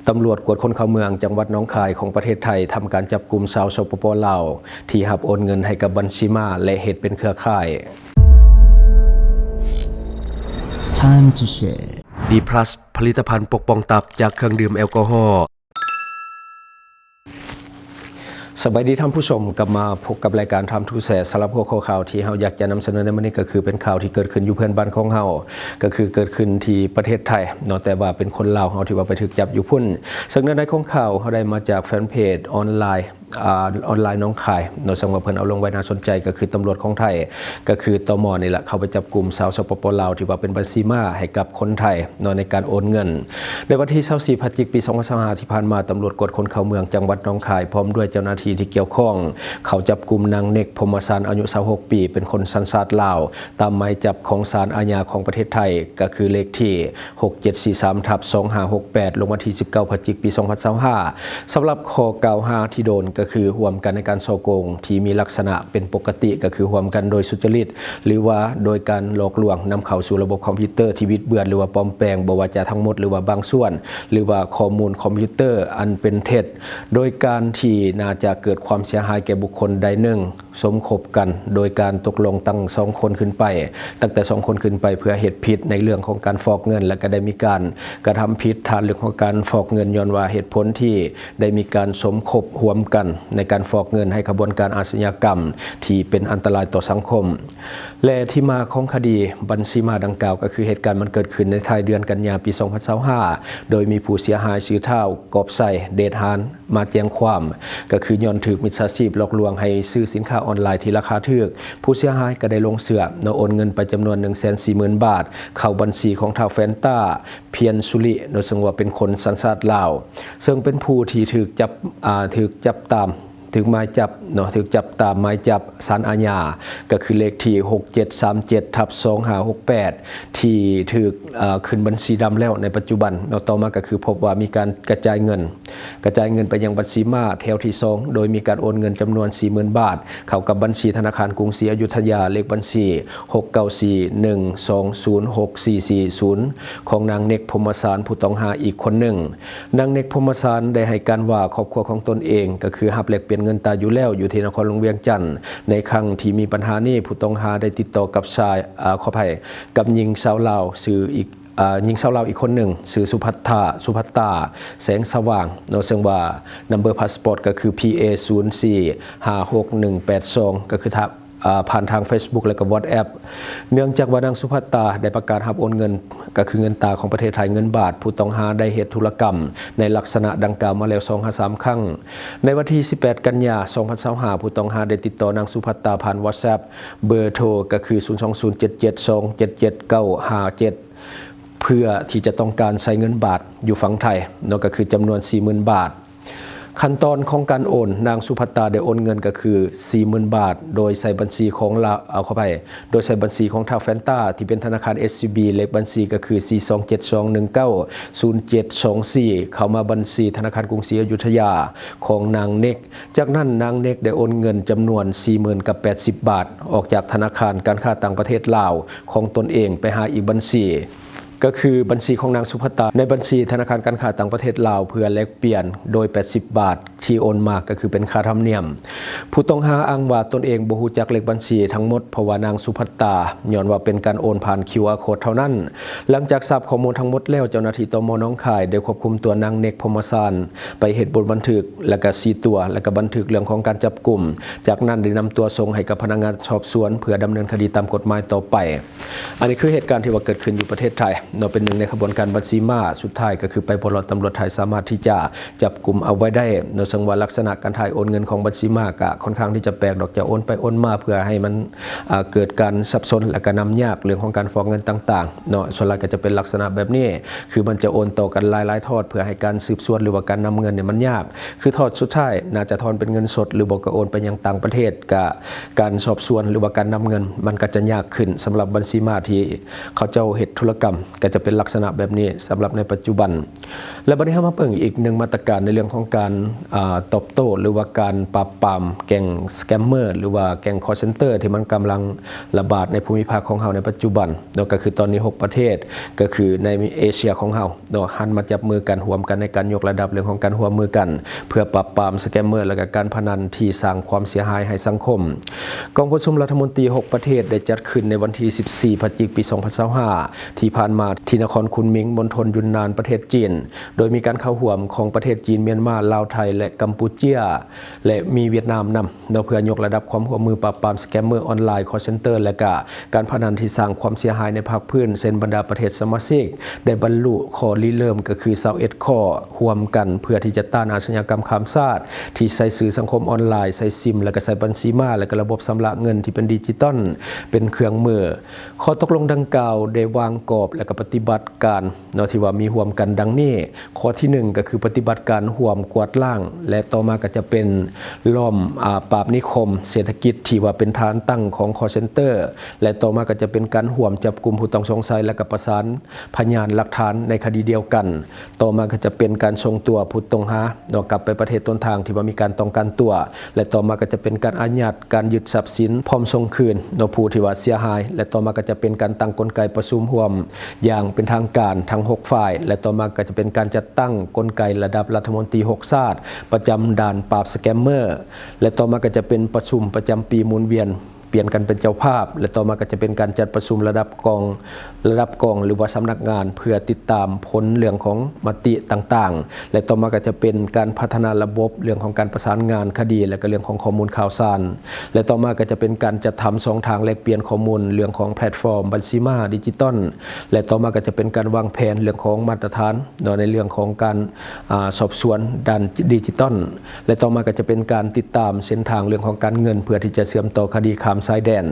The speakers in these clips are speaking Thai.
ตำรวจกวดคนเข้าเมืองจังหวัดหนองคายของประเทศไทยทำการจับกลุ่มชาวสปป.ลาวที่รับโอนเงินให้กับบัญชีม้าและเหตุเป็นเครือข่าย Time to share D+ ผลิตภัณฑ์ปกป้องตับจากเครื่องดื่มแอลกอฮอล์สบายดีท่านผู้ชมกลับมาพบกับรายการทำทูแสสำหรับหัวข้อข่าวที่เราอยากจะนำเสนอในวันนี้ก็คือเป็นข่าวที่เกิดขึ้นอยู่เพื่อนบ้านของเราก็คือเกิดขึ้นที่ประเทศไทยเนาะแต่ว่าเป็นคนลาวเราที่ว่าไปถูกจับอยู่พุ่นซึ่งในของข่าวเขาได้มาจากแฟนเพจออนไลน์น้องคายโดยสังว่าเพิ่นเอาลงไว้น่าสนใจก็คือตำรวจของไทยก็คือตม.นี่แหละเข้าไปจับกลุ่มสาวสปป.ลาวที่ว่าเป็นบัญชีม้าให้กับคนไทยในการโอนเงินในวันที่24พฤศจิกายนปี2025ที่ผ่านมาตำรวจกวดคนเข้าเมืองจังหวัดหนองคายพร้อมด้วยเจ้าหน้าที่ที่เกี่ยวข้องเขาจับกลุ่มนางเนกพรหมสารอายุ26ปีเป็นคนสัญชาติลาวตามหมายจับของศาลอาญาของประเทศไทยก็คือเลขที่6743/2568ลงวันที่19พฤศจิกายนปี2025สำหรับข้อกล่าวหาที่โดนก็คือร่วมกันในการฉ้อโกงที่มีลักษณะเป็นปกติก็คือร่วมกันโดยสุจริตหรือว่าโดยการหลอกลวงนำเข้าสู่ระบบคอมพิวเตอร์ที่บิดเบือนหรือว่าปลอมแปลงบ่ว่าจะทั้งหมดหรือว่าบางส่วนหรือว่าข้อมูลคอมพิวเตอร์อันเป็นเท็จโดยการที่น่าจะเกิดความเสียหายแก่บุคคลใดหนึ่งสมคบกันโดยการตกลงตั้ง2คนขึ้นไปตั้งแต่2คนขึ้นไปเพื่อเหตุผิดในเรื่องของการฟอกเงินและก็ได้มีการกระทำผิดฐานเรื่องของการฟอกเงินย้อนว่าเหตุผลที่ได้มีการสมคบร่วมกันในการฟอกเงินให้ขบวนการอาชญากรรมที่เป็นอันตรายต่อสังคมและที่มาของคดีบัญชีม้าดังกล่าวก็คือเหตุการณ์มันเกิดขึ้นในไทยเดือนกันยายนปี2025โดยมีผู้เสียหายชื่อเท่ากอบใส่เดชฮานมาแจ้งความก็คือย้อนถูกมิจฉาชีพหลอกลวงให้ซื้อสินค้าออนไลน์ที่ราคาถูกผู้เสียหายก็ได้ลงเชื่อโอนเงินไปจำนวน 140,000 บาทเข้าบัญชีของท้าวแฟนต้าเพียรสุริโดยซึ่งว่าเป็นคนสัญชาติลาวซึ่งเป็นผู้ที่ถูกจับตามถึงหมายจับถึงจับตามหมายจับศาลอาญาก็คือเลขที่6737/2568ที่ถูกขึ้นบัญชีดำแล้วในปัจจุบันต่อมาก็คือพบว่ามีการกระจายเงินไปยังบัญชีม้าแถวที่2โดยมีการโอนเงินจำนวน 40,000 บาทเข้ากับบัญชีธนาคารกรุงศรีอยุธยาเลขบัญชี69412064440ของนางเนกพรหมสารผู้ต้องหาอีกคนหนึ่งนางเนกพรหมสารได้ให้การว่าครอบครัวของตนเองก็คือรับแลกเปลี่ยนเงินตาอยู่แล้วอยู่ที่นครหลวงเวียงจันทน์ในครั้งที่มีปัญหานี้ผู้ต้องหาได้ติดต่อกับชายขออภัยกับหญิงสาวลาวชื่ออีกหญิงสาวลาวอีกคนหนึ่งชื่อสุภัตตาแสงสว่างซึ่งว่า number passport ก็คือ PA04561182 ก็คือผ่านทาง Facebook และก็ WhatsApp เนื่องจากว่านางสุภัตตาได้ประกาศรับโอนเงินก็คือเงินตาของประเทศไทยเงินบาทผู้ต้องหาได้เหตุธุรกรรมในลักษณะดังกล่าวมาแล้ว 2-3 ครั้งในวันที่18กันยายน2025ผู้ต้องหาได้ติดต่อนางสุภัตตาผ่าน WhatsApp เบอร์โทรก็คือ02077277957เพื่อที่จะต้องการใช้เงินบาทอยู่ฝั่งไทยก็คือจำนวน 40,000 บาทขั้นตอนของการโอนนางสุภัตตาได้โอนเงินก็คือ 40,000 บาทโดยใส่บัญชีของโดยใส่บัญชีของท้าวแฟนต้าที่เป็นธนาคาร SCB เลขบัญชีก็คือ42721907724เข้ามาบัญชีธนาคารกรุงศรีอยุธยาของนางเนกจากนั้นนางเนกได้โอนเงินจำนวน 40,080 บาทออกจากธนาคารการค้าต่างประเทศลาวของตนเองไปหาอีกบัญชีก็คือบัญชีของนางสุภัตตาในบัญชีธนาคารการค้าต่างประเทศลาวเพื่อแลกเปลี่ยนโดย80 บาทที่โอนมาก็คือเป็นค่าธรรมเนียมผู้ต้องหาอ้างว่าตนเองบ่ฮู้จักเลขบัญชีทั้งหมดเพราะว่านางสุภัตตาย้อนว่าเป็นการโอนผ่าน QR Code เท่านั้นหลังจากทราบข้อมูลทั้งหมดแล้วเจ้าหน้าที่ตม.หนองคายได้ควบคุมตัวนางเนกพรหมสารไปเฮ็ดบทบันทึกและก็ซีตัวและก็บันทึกเรื่องของการจับกุมจากนั้นได้นำตัวส่งให้กับพนักงานสอบสวนเพื่อดำเนินคดีตามกฎหมายต่อไปอันนี้คือเหตุการณ์ที่ว่าเกิดขึ้นอยู่ประเทศไทยเป็นหนึ่งในขบวนการบัญชีม้าสุดท้ายก็คือไปพลตำรวจไทยสามารถที่จะจับกลุ่มเอาไว้ได้โดยสังว่าลักษณะการถ่ายโอนเงินของบัญชีม้าก็ค่อนข้างที่จะแปลกดอกจะโอนไปโอนมาเพื่อให้มันเกิดการสับสนและก็นำยากเรื่องของการฟอกเงินต่างๆส่วนใหญ่ก็จะเป็นลักษณะแบบนี้คือมันจะโอนต่อกันหลายๆทอดเพื่อให้การสืบสวนหรือว่าการนำเงินเนี่ยมันยากคือทอดสุดท้ายน่าจะทอนเป็นเงินสดหรือบอกก็โอนไปยังต่างประเทศกับการสอบสวนหรือว่าการนำเงินมันก็จะยากขึ้นสำหรับบัญชีม้าที่เขาเจ้าเหตุธุรกรรมก็ ก็จะเป็นลักษณะแบบนี้สำหรับในปัจจุบันและบัดนี้เรามาเบิ่งอีกหนึ่งมาตรการในเรื่องของการตอบโต้หรือว่าการปราบปรามแก๊งสแกมเมอร์หรือว่าแก๊งคอลเซ็นเตอร์ที่มันกำลังระบาดในภูมิภาคของเราในปัจจุบันเนาะก็คือตอนนี้6ประเทศก็คือในเอเชียของเราเนาะหันมาจับมือกันร่วมกันในการยกระดับเรื่องของการร่วมมือกันเพื่อปราบปรามสแกมเมอร์และก็การพนันที่สร้างความเสียหายให้สังคมกองประชุมรัฐมนตรี6ประเทศได้จัดขึ้นในวันที่14พฤศจิกายนปี2025ที่ผ่านมาที่นครคุนมิงมณฑลยุนนานประเทศจีนโดยมีการเข้าร่วมของประเทศจีนเมียนมาลาวไทยและกัมพูชาและมีเวียดนามนำเพื่อยกระดับความร่วมมือปราบปรามสแกมเมอร์ออนไลน์คอลเซ็นเตอร์และก็การพนันที่สร้างความเสียหายในภาคพื้นเส้นบรรดาประเทศสมาชิกได้บรรลุข้อริเริ่มก็คือ21ข้อร่วมกันเพื่อที่จะต้านอาชญากรรมข้ามชาติที่ใช้สื่อสังคมออนไลน์ใช้ซิมและก็ใช้บัญชีม้าและก็ระบบชำระเงินที่เป็นดิจิตอลเป็นเครื่องมือข้อตกลงดังกล่าวได้วางกรอบและก็ปฏิบัติการที่ว่ามีร่วมกันดังนี้ข้อที่1ก็คือปฏิบัติการร่วมกวาดล้างและต่อมาก็จะเป็นล้อมปราบนิคมเศรษฐกิจที่ว่าเป็นฐานตั้งของคอลเซ็นเตอร์และต่อมาก็จะเป็นการร่วมจับกลุ่มผู้ต้องสงสัยและก็ประสานพยานหลักฐานในคดีเดียวกันต่อมาก็จะเป็นการส่งตัวผู้ต้องหากลับไปประเทศต้นทางที่ว่ามีการต้องการตัวและต่อมาก็จะเป็นการอายัดการยึดทรัพย์สินพร้อมส่งคืนผู้ที่ว่าเสียหายและต่อมาก็จะเป็นการตั้งกลไกประชุมร่วมอย่างเป็นทางการทั้ง6ฝ่ายและต่อมาก็จะเป็นการจัดตั้งกลไกระดับรัฐมนตรี6ชาติประจำด่านปราบสแกมเมอร์และต่อมาก็จะเป็นประชุมประจำปีหมุนเวียนเปลี่ยนกันเป็นเจ้าภาพและต่อมาก็จะเป็นการจัดประชุมระดับกองหรือว่าสำนักงานเพื่อติดตามผลเรื่องของมติต่างๆและต่อมาก็จะเป็นการพัฒนาระบบเรื่องของการประสานงานคดีและก็เรื่องของข้อมูลข่าวสารและต่อมาก็จะเป็นการจัดทำ2ทางแลกเปลี่ยนข้อมูลเรื่องของแพลตฟอร์มบัญชีม้าดิจิตอลและต่อมาก็จะเป็นการวางแผนเรื่องของมาตรฐานในเรื่องของการสอบสวนด้านดิจิตอลและต่อมาก็จะเป็นการติดตามเส้นทางเรื่องของการเงินเพื่อที่จะเชื่อมต่อคดีข้ามชายแดน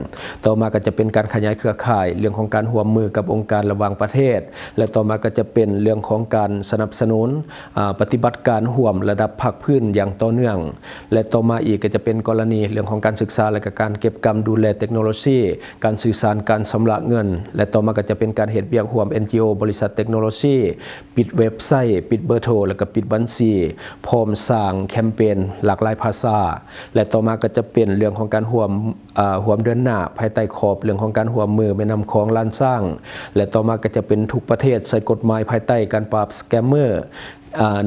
ต่อมาก็จะเป็นการขยายเครือข่ายเรื่องของการร่วมมือกับองค์การระหว่างประเทศและต่อมาก็จะเป็นเรื่องของการสนับสนุนปฏิบัติการร่วมระดับภาคพื้นอย่างต่อเนื่องและต่อมาอีกก็จะเป็นกรณีเรื่องของการศึกษาและก็การเก็บกำดูแลเทคโนโลยีการสื่อสารการชำระเงินและต่อมาก็จะเป็นการเฮ็ดเวียกร่วม NGO บริษัทเทคโนโลยีปิดเว็บไซต์ปิดเบอร์โทรและก็ปิดบัญชีพร้อมสร้างแคมเปญหลากหลายภาษาและต่อมาก็จะเป็นเรื่องของการร่วมเดินหน้าภายใต้ขอบเรื่องของการร่วมมือแม่น้ำคลองล้านสร้างและต่อมาก็จะเป็นทุกประเทศใส่กฎหมายภายใต้การปราบสแกมเมอร์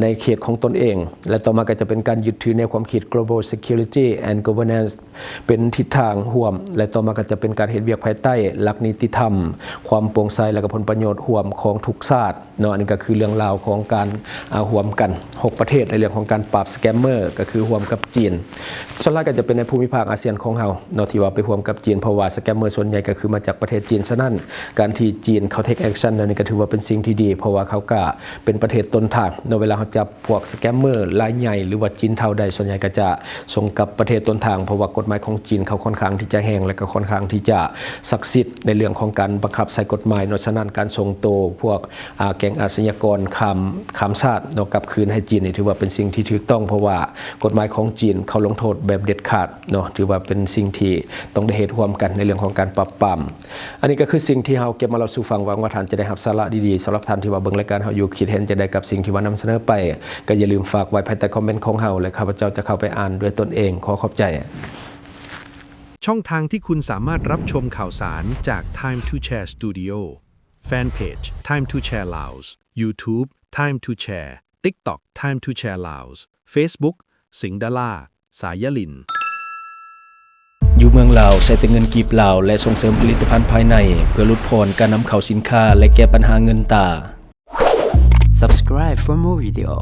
ในเขตของตนเองและต่อมาก็จะเป็นการยึดถือแนวความคิด global security and governance เป็นทิศทางร่วมและต่อมาก็จะเป็นการเฮ็ดเวียกภายใต้หลักนิติธรรมความโปร่งใสและก็ผลประโยชน์ร่วมของทุกชาติอันนี้ก็คือเรื่องราวของการร่วมกัน6ประเทศในเรื่องของการปราบสแกมเมอร์ก็คือร่วมกับจีนส่วนหลายก็จะเป็นในภูมิภาคอาเซียนของเราที่ว่าไปร่วมกับจีนเพราะว่าสแกมเมอร์ส่วนใหญ่ก็คือมาจากประเทศจีนฉะนั้นการที่จีนเขา take action นั่นก็ถือว่าเป็นสิ่งที่ดีเพราะว่าเขาก็เป็นประเทศต้นทางเวลาเขาจับพวกสแกมเมอร์รายใหญ่หรือว่าจีนเท่าใดส่วนใหญ่ก็จะส่งกับประเทศต้นทางเพราะว่ากฎหมายของจีนเขาค่อนข้างที่จะแห้งและก็ค่อนข้างที่จะศักดิ์สิทธิ์ในเรื่องของการบังคับใส่กฎหมายฉะนั้นการส่งตัวพวกแก๊งอาชญากรข้ามชาติกลับคืนให้จีนนี่ถือว่าเป็นสิ่งที่ถูกต้องเพราะว่ากฎหมายของจีนเขาลงโทษแบบเด็ดขาดถือว่าเป็นสิ่งที่ต้องได้เฮ็ดร่วมกันในเรื่องของการปราบปรามอันนี้ก็คือสิ่งที่เราเก็บมาเล่าสู่ฟังหวังว่าท่านจะได้รับสาระดีๆสำหรับท่านที่ว่าเบิ่งรายการเราอยู่คิดเห็นจะได้กับสิ่งที่ว่านำเสนอไปก็อย่าลืมฝากไว้ภายใต้คอมเมนต์ของเราและข้าพเจ้าจะเข้าไปอ่านด้วยตนเองขอขอบใจช่องทางที่คุณสามารถรับชมข่าวสารจาก Time to Share Studio Fanpage Time to Share Laos YouTube Time to Share TikTok Time to Share Laos Facebook สิงห์ดาราสายลินอยู่เมืองลาวใช้แต่เงินกีบลาวและส่งเสริมผลิตภัณฑ์ภายในเพื่อลดพรการนำเข้าสินค้าและแก้ปัญหาเงินตา Subscribe for more video.